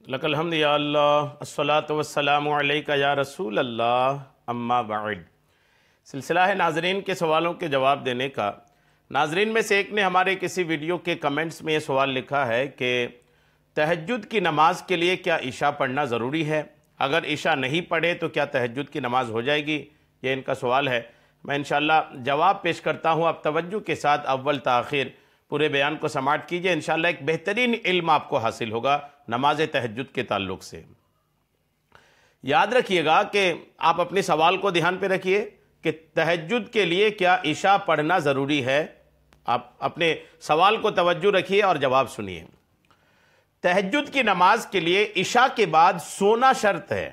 لک الحمد یا اللہ الصلاۃ والسلام علیک یا رسول اللہ اما بعد۔ سلسلہ ہے ناظرین کے سوالوں کے جواب دینے کا۔ ناظرین میں سے ایک نے ہمارے کسی ویڈیو کے کمنٹس میں یہ سوال لکھا ہے کہ تہجد کی نماز کے لیے کیا عشاء پڑھنا ضروری ہے؟ اگر عشاء نہیں پڑھے تو کیا تہجد کی نماز ہو جائے گی؟ یہ ان کا سوال ہے۔ میں انشاءاللہ جواب پیش کرتا ہوں، آپ توجہ کے ساتھ اول تاخیر پورے بیان کو سماعت کیجئے، انشاءاللہ ایک بہترین علم آپ کو حاصل ہوگا نماز تہجد کے تعلق سے۔ یاد رکھیے گا کہ آپ اپنے سوال کو دھیان پہ رکھیے کہ تہجد کے لیے کیا عشاء پڑھنا ضروری ہے؟ آپ اپنے سوال کو توجہ رکھیے اور جواب سنیے۔ تہجد کی نماز کے لیے عشاء کے بعد سونا شرط ہے۔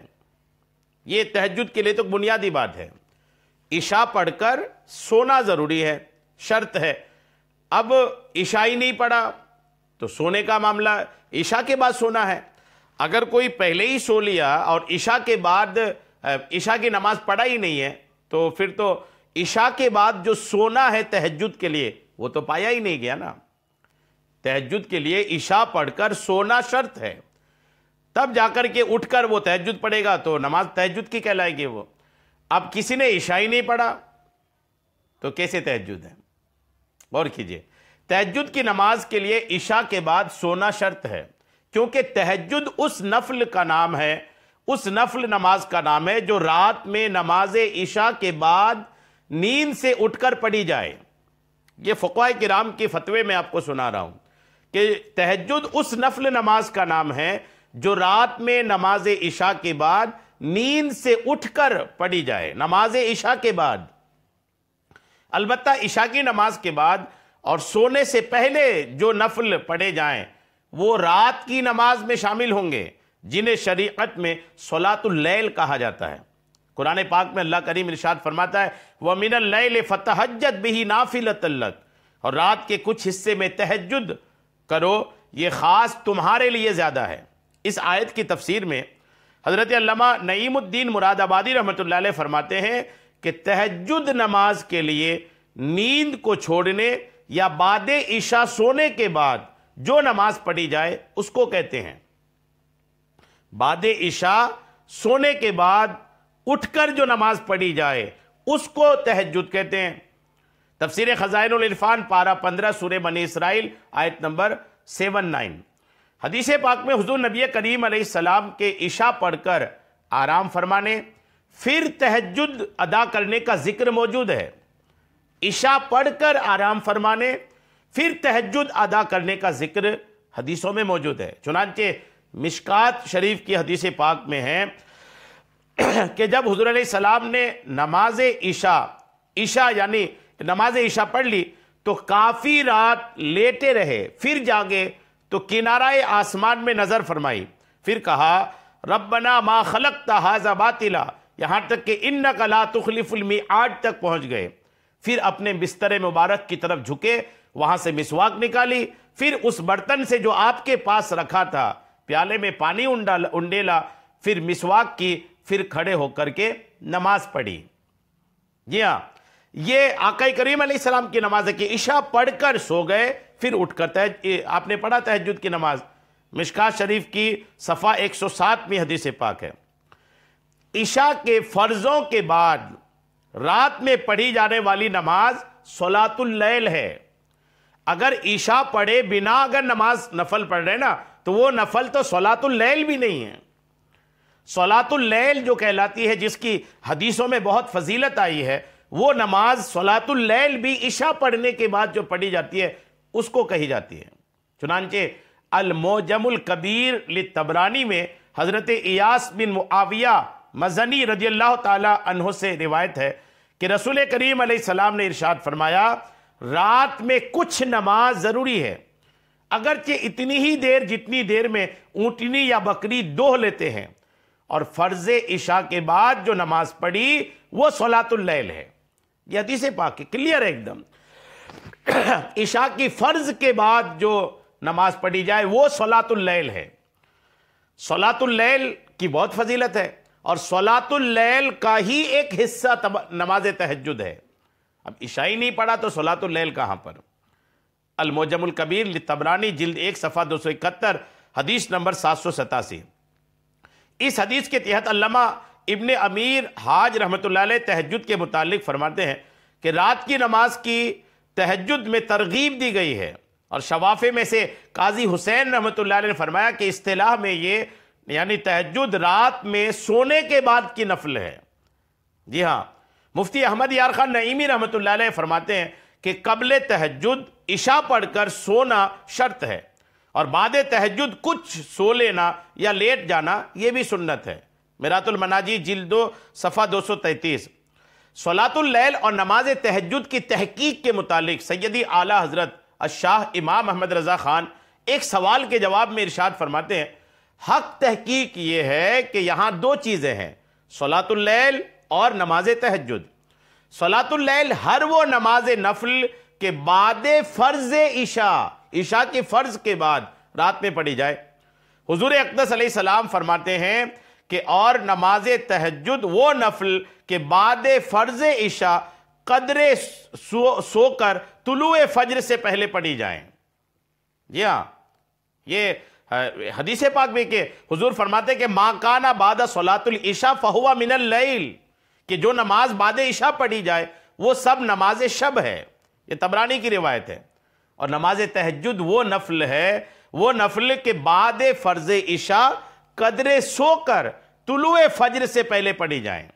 یہ تہجد کے لیے تو بنیادی بات ہے۔ عشاء پڑھ کر سونا ضروری ہے، شرط ہے۔ اب عشاء ہی نہیں پڑھا تو سونے کا معاملہ عشاء کے بعد سونا ہے۔ اگر کوئی پہلے ہی سو لیا اور عشاء کے بعد عشاء کی نماز پڑھا ہی نہیں ہے تو پھر تو عشاء کے بعد جو سونا ہے تہجد کے لیے وہ تو پایا ہی نہیں گیا نا۔ تہجد کے لیے عشاء پڑھ کر سونا شرط ہے، تب جا کر کے اٹھ کر وہ تہجد پڑھے گا تو نماز تہجد کی کہلائے گی وہ۔ اب کسی نے عشاء ہی نہیں پڑھا تو کیسے تہجد ہے؟ غور کیجئے، تہجد کی نماز کے لیے عشاء کے بعد سونا شرط ہے، کیونکہ تہجد اس نفل کا نام ہے، اس نفل نماز کا نام ہے جو رات میں نماز عشاء کے بعد نیند سے اٹھ کر پڑھی جائے۔ یہ فقہاء کرام کے فتوے میں آپ کو سنا رہا ہوں کہ تہجد اس نفل نماز کا نام ہے جو رات میں نماز عشاء کے بعد نیند سے اٹھ کر پڑھی جائے، نماز عشاء کے بعد۔ البتہ عشاء کی نماز کے بعد اور سونے سے پہلے جو نفل پڑھے جائیں وہ رات کی نماز میں شامل ہوں گے، جنہیں شریعت میں صلاۃ اللیل کہا جاتا ہے۔ قرآن پاک میں اللہ کریم ارشاد فرماتا ہے وَمِنَ اللَّيْلِ فَتَہَجَّدْ بِهِ نَافِلَةً لَكَ، اور رات کے کچھ حصے میں تہجد کرو، یہ خاص تمہارے لیے زیادہ ہے۔ اس آیت کی تفسیر میں حضرت علامہ نعیم الدین مراد آبادی رحمۃ اللہ علیہ فرماتے ہیں کہ تہجد نماز کے لیے نیند کو چھوڑنے یا بعد عشاء سونے کے بعد جو نماز پڑھی جائے اس کو کہتے ہیں، بعد عشاء سونے کے بعد اٹھ کر جو نماز پڑھی جائے اس کو تہجد کہتے ہیں۔ تفسیر خزائن العرفان پارہ 15 سورہ بنی اسرائیل آیت نمبر 79۔ حدیث پاک میں حضور نبی کریم علیہ السلام کے عشاء پڑھ کر آرام فرمانے پھر تہجد ادا کرنے کا ذکر موجود ہے۔ عشاء پڑھ کر آرام فرمانے پھر تہجد ادا کرنے کا ذکر حدیثوں میں موجود ہے۔ چنانچہ مشکات شریف کی حدیث پاک میں ہے کہ جب حضور علیہ السلام نے نماز عشاء یعنی نماز عشاء پڑھ لی تو کافی رات لیٹے رہے، پھر جاگے تو کنارہ آسمان میں نظر فرمائی، پھر کہا ربنا ما خلقت ھذا باطلا، یہاں تک کہ انک لا تخلف المیعاد تک پہنچ گئے۔ پھر اپنے بستر مبارک کی طرف جھکے، وہاں سے مسواک نکالی، پھر اس برتن سے جو آپ کے پاس رکھا تھا پیالے میں پانی انڈیلا، پھر مسواک کی، پھر کھڑے ہو کر کے نماز پڑھی۔ جی ہاں، یہ آقا کریم علیہ السلام کی نماز ہے کہ عشاء پڑھ کر سو گئے، پھر اٹھ کر آپ نے پڑھا تہجد کی نماز۔ مشکات شریف کی صفحہ 107 حدیث پاک ہے۔ عشاء کے فرضوں کے بعد رات میں پڑھی جانے والی نماز صلاۃ اللیل ہے۔ اگر عشاء پڑھے بنا اگر نماز نفل پڑھ رہے نا تو وہ نفل تو صلاۃ اللیل بھی نہیں ہے۔ صلاۃ اللیل جو کہلاتی ہے، جس کی حدیثوں میں بہت فضیلت آئی ہے، وہ نماز صلاۃ اللیل بھی عشاء پڑھنے کے بعد جو پڑھی جاتی ہے اس کو کہی جاتی ہے۔ چنانچہ المعجم الکبیر للطبرانی میں حضرت ایاس بن معاویہ مزنی رضی اللہ تعالی عنہ سے روایت ہے کہ رسول کریم علیہ السلام نے ارشاد فرمایا رات میں کچھ نماز ضروری ہے، اگرچہ اتنی ہی دیر جتنی دیر میں اونٹنی یا بکری دوہ لیتے ہیں، اور فرض عشاء کے بعد جو نماز پڑھی وہ صلاۃ اللیل ہے۔ یہ حدیث پاک ہے، کلیئر ہے ایک دم۔ عشاء کی فرض کے بعد جو نماز پڑھی جائے وہ صلاۃ اللیل ہے۔ صلاۃ اللیل کی بہت فضیلت ہے، اور صلاۃ اللیل کا ہی ایک حصہ نماز تہجد ہے۔ اب عشاء ہی نہیں پڑھا تو صلاۃ اللیل کہاں پر؟ المعجم الکبیر للطبرانی جلد 1 صفحہ 271، حدیث نمبر 787۔ اس حدیث کے تحت علامہ ابن امیر حاج رحمۃ اللہ علیہ تہجد کے متعلق فرماتے ہیں کہ رات کی نماز کی تہجد میں ترغیب دی گئی ہے، اور شوافع میں سے قاضی حسین رحمۃ اللہ علیہ نے فرمایا کہ اصطلاح میں یہ یعنی تہجد رات میں سونے کے بعد کی نفل ہے۔ جی ہاں، مفتی احمد یار خان نعیمی رحمۃ اللہ علیہ فرماتے ہیں کہ قبل تہجد عشاء پڑھ کر سونا شرط ہے، اور بعد تہجد کچھ سو لینا یا لیٹ جانا یہ بھی سنت ہے۔ میرات المناجی جلد 2 صفحہ 233۔ صلاۃ اللیل اور نماز تہجد کی تحقیق کے متعلق سیدی اعلیٰ حضرت الشاہ امام احمد رضا خان ایک سوال کے جواب میں ارشاد فرماتے ہیں، حق تحقیق یہ ہے کہ یہاں 2 چیزیں ہیں، صلاۃ اللیل اور نماز تہجد۔ صلاۃ اللیل ہر وہ نماز نفل کے بعد فرض عشاء کے فرض کے بعد رات میں پڑھی جائے۔ حضور اقدس علیہ السلام فرماتے ہیں کہ اور نماز تہجد وہ نفل کے بعد فرض عشاء قدر سو کر طلوع فجر سے پہلے پڑھی جائیں۔ جی ہاں، یہ حدیث پاک میں کہ حضور فرماتے ہیں کہ ما کان بعد صلاۃ العشاء فہو من اللیل، کہ جو نماز بعد عشاء پڑھی جائے وہ سب نماز شب ہے۔ یہ طبرانی کی روایت ہے۔ اور نماز تہجد وہ نفل ہے، وہ نفل کے بعد فرض عشاء قدر سو کر طلوع فجر سے پہلے پڑھی جائیں۔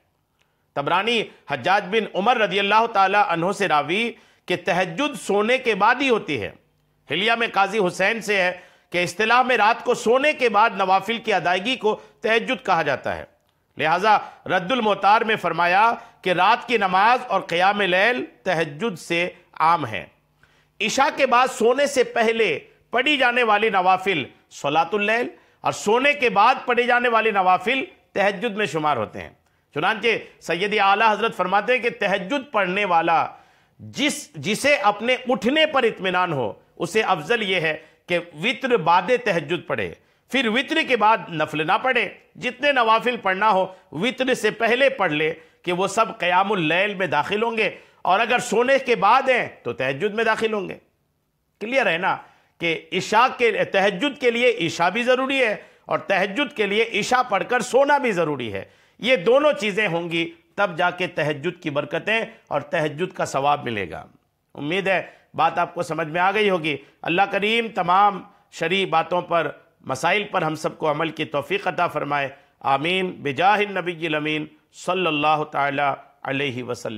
طبرانی حجاج بن عمر رضی اللہ تعالی عنہ سے راوی کہ تہجد سونے کے بعد ہی ہوتی ہے۔ حلیہ میں قاضی حسین سے ہے کہ اصطلاح میں رات کو سونے کے بعد نوافل کی ادائیگی کو تہجد کہا جاتا ہے، لہٰذا رد المعتار میں فرمایا کہ رات کی نماز اور قیام لیل تہجد سے عام ہے۔ عشاء کے بعد سونے سے پہلے پڑھی جانے والی نوافل صلاۃ اللیل، اور سونے کے بعد پڑھی جانے والی نوافل تہجد میں شمار ہوتے ہیں۔ چنانچہ سیدی اعلیٰ حضرت فرماتے ہیں کہ تہجد پڑھنے والا جسے اپنے اٹھنے پر اطمینان ہو اسے افضل یہ ہے کہ وطر بعد تہجد پڑھے، پھر وطر کے بعد نفل نہ پڑھے، جتنے نوافل پڑھنا ہو وطر سے پہلے پڑھ لے کہ وہ سب قیام اللیل میں داخل ہوں گے، اور اگر سونے کے بعد ہیں تو تہجد میں داخل ہوں گے۔ کلیئر ہے نا کہ تہجد کے لیے عشاء بھی ضروری ہے، اور تہجد کے لیے عشاء پڑھ کر سونا بھی ضروری ہے۔ یہ دونوں چیزیں ہوں گی تب جا کے تہجد کی برکتیں اور تہجد کا ثواب ملے گا۔ امید ہے بات آپ کو سمجھ میں آ گئی ہوگی۔ اللہ کریم تمام شرعی باتوں پر، مسائل پر ہم سب کو عمل کی توفیق عطا فرمائے۔ آمین بجاہ النبی الامین صلی اللہ تعالی علیہ وسلم۔